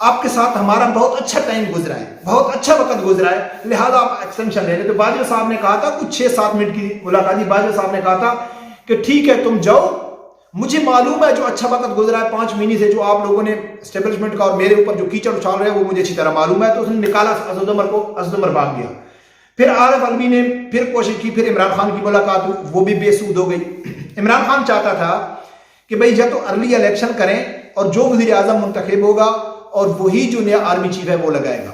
آپ کے ساتھ ہمارا بہت اچھا ٹائم گزرا ہے، بہت اچھا وقت گزرا ہے، لہذا آپ ایکسٹینشن لے لیں۔ تو باجوہ صاحب نے کہا تھا کچھ 6-7 منٹ کی ملاقات، باجوہ صاحب نے کہا تھا کہ ٹھیک ہے تم جاؤ، مجھے معلوم ہے جو اچھا وقت گزرا ہے 5 مہینے سے جو آپ لوگوں نے اسٹیبلشمنٹ کا اور میرے اوپر جو کیچڑ اچھال رہے ہیں وہ مجھے اچھی طرح معلوم ہے۔ تو اس نے نکالا اسد عمر کو، اسد عمر بھاگ گیا۔ پھر عارف علوی نے پھر کوشش کی، پھر عمران خان کی ملاقات ہوئی، وہ بھی بے سود ہو گئی۔ عمران خان چاہتا تھا کہ بھئی یا تو ارلی الیکشن کریں اور جو وزیر اعظم منتخب ہوگا اور وہی جو نیا آرمی چیف ہے وہ لگائے گا۔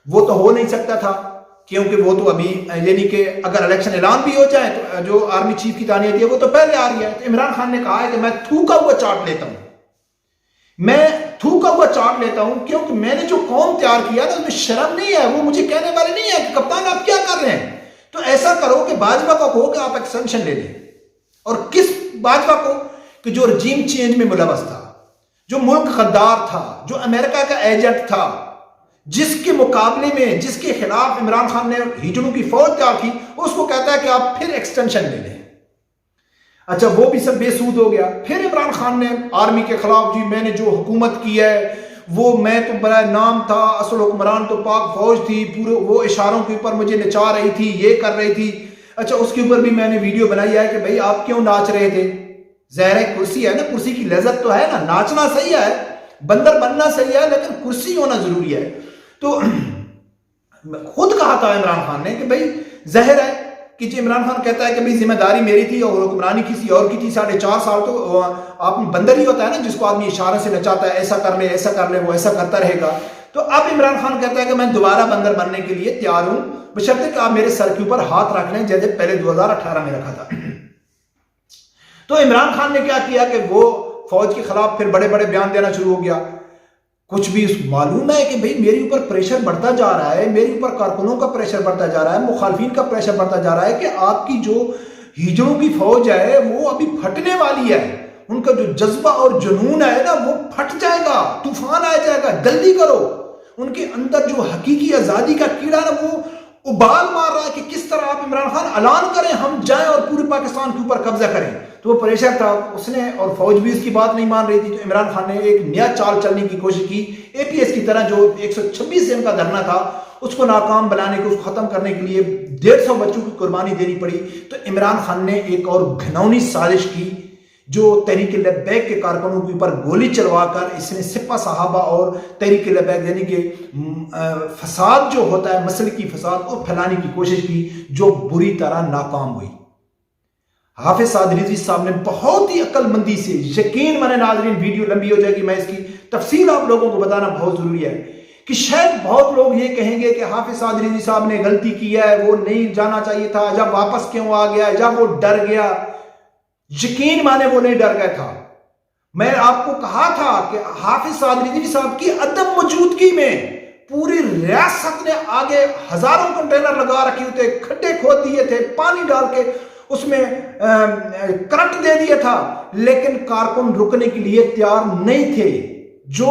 وہ تو ہو نہیں سکتا تھا کیونکہ وہ تو ابھی یعنی کہ اگر الیکشن اعلان بھی ہو جائے تو جو آرمی چیف کی تعیناتی ہے وہ تو پہلے آ رہی ہے۔ تو عمران خان نے کہا ہے کہ میں تھوکا ہوا چارٹ لیتا ہوں، میں تھوکا ہوا چارٹ لیتا ہوں کیونکہ میں نے جو قوم تیار کیا نا اس میں شرم نہیں ہے، وہ مجھے کہنے والے نہیں ہے کہ کپتان آپ کیا کر رہے ہیں۔ تو ایسا کرو کہ باجوہ کو کہو کہ آپ ایکسٹینشن لے لیں، اور کس باجوہ کو کہ جو رجیم چینج میں ملوث تھا، جو ملک غدار تھا، جو امریکہ کا ایجنٹ تھا، جس کے مقابلے میں جس کے خلاف عمران خان نے ہجڑوں کی فوج تیار کی، اس کو کہتا ہے کہ آپ پھر ایکسٹینشن لے لیں۔ اچھا وہ بھی سب بے سود ہو گیا۔ پھر عمران خان نے آرمی کے خلاف، جی میں نے جو حکومت کی ہے وہ میں تو برائے نام تھا، اصل حکمران تو پاک فوج تھی، پورے وہ اشاروں کے اوپر مجھے نچا رہی تھی، یہ کر رہی تھی۔ اچھا اس کے اوپر بھی میں نے ویڈیو بنائی ہے کہ بھئی آپ کیوں ناچ رہے تھے؟ ظاہر ہے کرسی ہے نا، کرسی کی لذت تو ہے نا، ناچنا صحیح ہے، بندر بننا صحیح ہے، لیکن کرسی ہونا ضروری ہے۔ تو خود کہا تھا عمران خان نے کہ بھئی ظاہر ہے کہ جو عمران خان کہتا ہے کہ بھئی ذمہ داری میری تھی اور حکمرانی کسی اور کی تھی 4.5 سال، تو آپ بندر ہی ہوتا ہے نا جس کو آدمی اشارے سے نچاتا ہے، ایسا کر لے ایسا کر لے، وہ ایسا کرتا رہے گا۔ تو اب عمران خان کہتا ہے کہ میں دوبارہ بندر بننے کے لیے تیار ہوں، بشرطے کہ آپ میرے سر کے اوپر ہاتھ رکھ لیں جیسے پہلے 2018 میں رکھا تھا۔ تو عمران خان نے کیا کیا کہ وہ فوج کے خلاف پھر بڑے بڑے بیان دینا شروع ہو گیا۔ کچھ بھی معلوم ہے کہ بھئی میرے اوپر پریشر بڑھتا جا رہا ہے، میرے اوپر کارکنوں کا پریشر بڑھتا جا رہا ہے، مخالفین کا پریشر بڑھتا جا رہا ہے کہ آپ کی جو ہجڑوں کی فوج ہے وہ ابھی پھٹنے والی ہے، ان کا جو جذبہ اور جنون ہے نا وہ پھٹ جائے گا، طوفان آ جائے گا، جلدی کرو۔ ان کے اندر جو حقیقی آزادی کا کیڑا نا وہ ابال مار رہا ہے کہ کس طرح آپ عمران خان اعلان کریں ہم جائیں اور پورے پاکستان کے اوپر قبضہ کریں۔ تو وہ پریشر تھا اس نے، اور فوج بھی اس کی بات نہیں مان رہی تھی۔ تو عمران خان نے ایک نیا چال چلنے کی کوشش کی، اے پی ایس کی طرح جو 126 دن کا دھرنا تھا اس کو ناکام بنانے کو، اس کو ختم کرنے کے لیے 150 بچوں کی قربانی دینی پڑی۔ تو عمران خان نے ایک اور گھناؤنی سازش کی جو تحریک لبیک کے کارکنوں کے اوپر گولی چلوا کر اس نے سپہ صحابہ اور تحریک لبیک یعنی کہ فساد جو ہوتا ہے مسلکی فساد کو پھیلانے کی کوشش کی، جو بری طرح ناکام ہوئی۔ حافظ سعد رضوی صاحب نے بہت ہی عقل مندی سے، یقین مانے ناظرین ویڈیو لمبی ہو جائے گی، میں اس کی تفصیل آپ لوگوں کو بتانا بہت ضروری ہے کہ شاید بہت لوگ یہ کہیں گے کہ حافظ سعد رضوی صاحب نے غلطی کی ہے، وہ نہیں جانا چاہیے تھا، جب واپس کیوں آ گیا، جب وہ ڈر گیا۔ یقین مانے وہ نہیں ڈر گیا تھا۔ میں آپ کو کہا تھا کہ حافظ سعد رضوی صاحب کی عدم موجودگی میں پوری ریاست نے آگے ہزاروں کنٹینر لگا رکھے ہوتے، کھڈے کھود دیے تھے، پانی ڈال کے اس میں کرنٹ دے دیا تھا، لیکن کارکن رکنے کے لیے تیار نہیں تھے۔ جو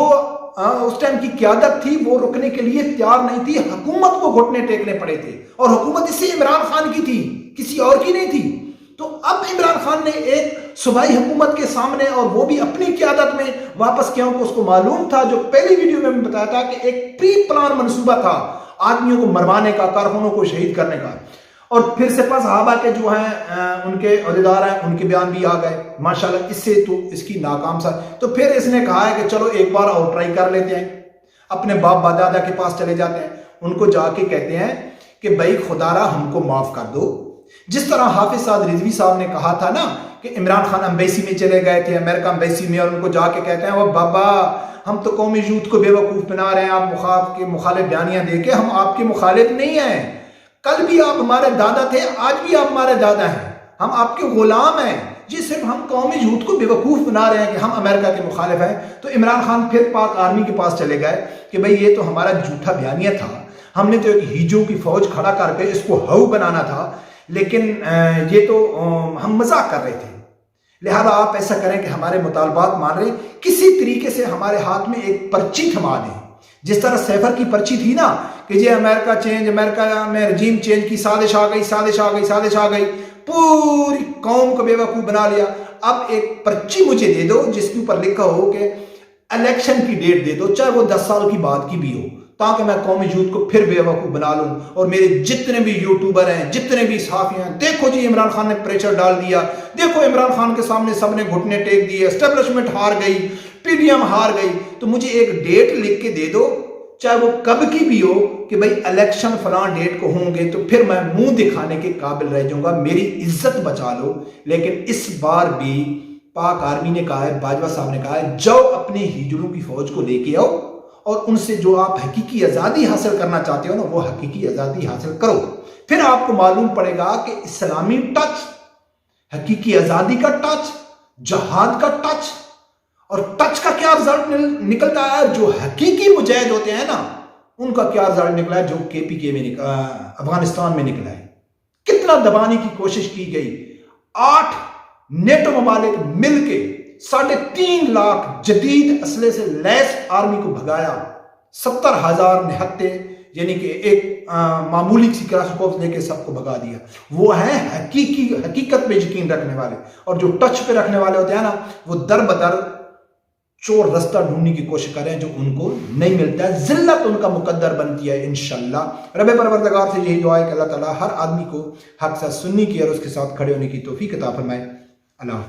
اس ٹائم کی قیادت تھی وہ رکنے کے لیے تیار نہیں تھی، حکومت کو گھٹنے ٹیکنے پڑے تھے، اور حکومت اسی عمران خان کی تھی، کسی اور کی نہیں تھی۔ تو اب عمران خان نے ایک صوبائی حکومت کے سامنے، اور وہ بھی اپنی قیادت میں واپس کیا، اس کو معلوم تھا، جو پہلی ویڈیو میں بتایا تھا کہ ایک پری پلان منصوبہ تھا آدمیوں کو مروانے کا، کارکنوں کو شہید کرنے کا۔ اور پھر سپہ صحابہ کے جو ہیں ان کے عہدیدار ہیں، ان کے بیان بھی آ گئے ماشاءاللہ، اس سے تو اس کی ناکام سا۔ تو پھر اس نے کہا ہے کہ چلو ایک بار اور ٹرائی کر لیتے ہیں، اپنے باپ دادا کے پاس چلے جاتے ہیں، ان کو جا کے کہتے ہیں کہ بھائی خدا را ہم کو معاف کر دو۔ جس طرح حافظ سعد رضوی صاحب نے کہا تھا نا کہ عمران خان امبیسی میں چلے گئے تھے، امریکہ امبیسی میں، اور ان کو جا کے کہتے ہیں وہ بابا ہم تو قومی یوتھ کو بے وقوف بنا رہے ہیں، آپ کے مخالف بیانیاں دے کے، ہم آپ کے مخالف نہیں ہیں، کل بھی آپ ہمارے دادا تھے، آج بھی آپ ہمارے دادا ہیں، ہم آپ کے غلام ہیں، جی صرف ہم قومی یوتھ کو بے وقوف بنا رہے ہیں کہ ہم امریکہ کے مخالف ہیں۔ تو عمران خان پھر پاک آرمی کے پاس چلے گئے کہ بھئی یہ تو ہمارا جھوٹا بیانیہ تھا، ہم نے تو ایک ہیجوں کی فوج کھڑا کر کے اس کو ہو بنانا تھا، لیکن یہ تو ہم مذاق کر رہے تھے، لہذا آپ ایسا کریں کہ ہمارے مطالبات مان رہے، کسی طریقے سے ہمارے ہاتھ میں ایک پرچی تھما دیں، جس طرح سیفر کی پرچی تھی نا کہ یہ امریکہ چینج، امریکہ میں رجیم چینج کی سازش آ گئی، سازش آ گئی، سازش آ گئی، پوری قوم کو بے وقوف بنا لیا۔ اب ایک پرچی مجھے دے دو جس کے اوپر لکھا ہو کہ الیکشن کی ڈیٹ دے دو، چاہے وہ 10 سال کی بعد کی بھی ہو، تاکہ میں قومی یوتھ کو پھر بے وقوف بنا لوں۔ اور میرے جتنے بھی یوٹیوبر ہیں، جتنے بھی صحافی ہیں، دیکھو جی عمران خان نے پریشر ڈال دیا، دیکھو عمران خان کے سامنے سب نے گھٹنے ٹیک دیے، اسٹیبلشمنٹ ہار گئی، پی ڈی ایم ہار گئی، تو مجھے ایک ڈیٹ لکھ کے دے دو، چاہے وہ کب کی بھی ہو، کہ بھئی الیکشن فلاں ڈیٹ کو ہوں گے، تو پھر میں منہ دکھانے کے قابل رہ جاؤں گا، میری عزت بچا لو۔ لیکن اس بار بھی پاک آرمی نے کہا ہے، باجوہ صاحب نے کہا ہے، جاؤ اپنے ہجڑوں کی فوج کو لے کے آؤ اور ان سے جو آپ حقیقی آزادی حاصل کرنا چاہتے ہو نا، وہ حقیقی آزادی حاصل کرو۔ پھر آپ کو معلوم پڑے گا کہ اسلامی ٹچ، حقیقی آزادی کا ٹچ، جہاد کا ٹچ، اور ٹچ کا کیا رزلٹ نکلتا ہے، جو حقیقی مجاہد ہوتے ہیں نا، ان کا کیا رزلٹ نکلا ہے، جو KPK میں افغانستان میں نکلا ہے۔ کتنا دبانے کی کوشش کی گئی، 8 نیٹو ممالک مل کے 3.5 لاکھ جدید اسلحے سے لیس آرمی کو بھگایا، 70,000 نہتے، یعنی کہ ایک معمولی سی کراسکوف لے کے سب کو بھگا دیا۔ وہ ہیں حقیقت پہ یقین رکھنے والے، اور جو ٹچ پہ رکھنے والے ہوتے ہیں نا، وہ در بدر چور رستہ ڈھونڈنے کی کوشش کریں جو ان کو نہیں ملتا ہے، ذلت ان کا مقدر بنتی ہے انشاءاللہ۔ رب پروردگار سے یہی دعا ہے کہ اللہ تعالیٰ ہر آدمی کو حق سے سننے کی اور اس کے ساتھ کھڑے ہونے کی توفیق عطا فرمائے۔ اللہ